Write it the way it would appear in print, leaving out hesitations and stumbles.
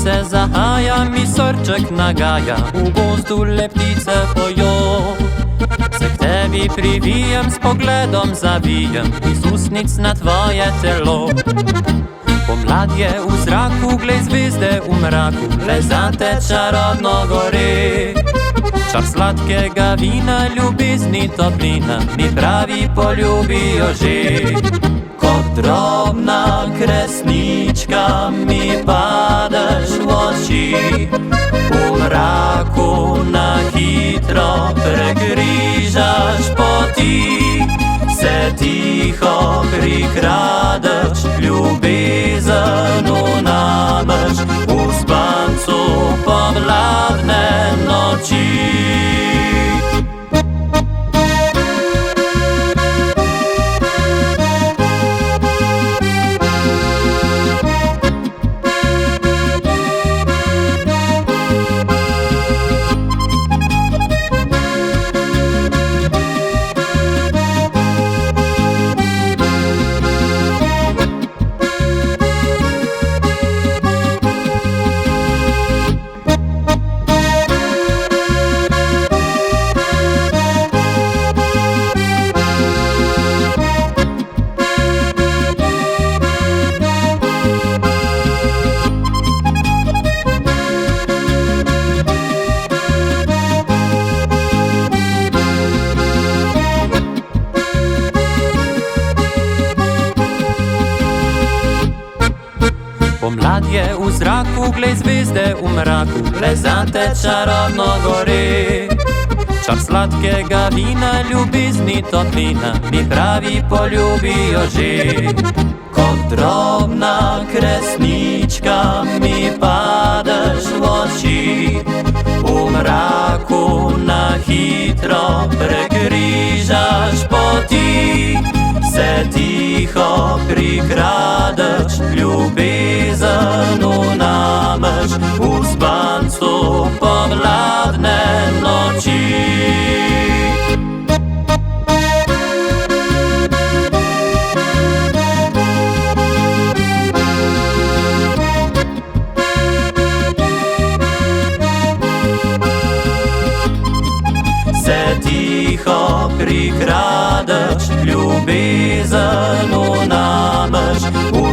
Słońce zahaja, mi sorczek nagaja, u guzdu leptice poją. Se k tebi privijem, s pogledom zavijem, iz usnic na tvoje telo. Pomlad je v zraku, glej zvezde v mraku, le zate čarodno gori. Čar sladkega vina, ljubezni toplina, mi pravi poljubijo že. Kot drobna kresnička mi padeš v oči, v mraku na hitro prekrižaš poti. Se tiho prikradeš, ljubezen unameš v spancu pomladne noči. Pomlad je v zraku, glej zvezde v mraku, le zate čarodno gori. Čar sladkega vina, ljubezni toplina, mi pravi poljubijo že. Kot drobna kresnička mi padeš v oči, v mraku na hitro prekrižaš poti. Se tiho prikradeš, ljubezen unameš v spancu pomladne noči. Se tiho prikradeš, ljubezen unameš v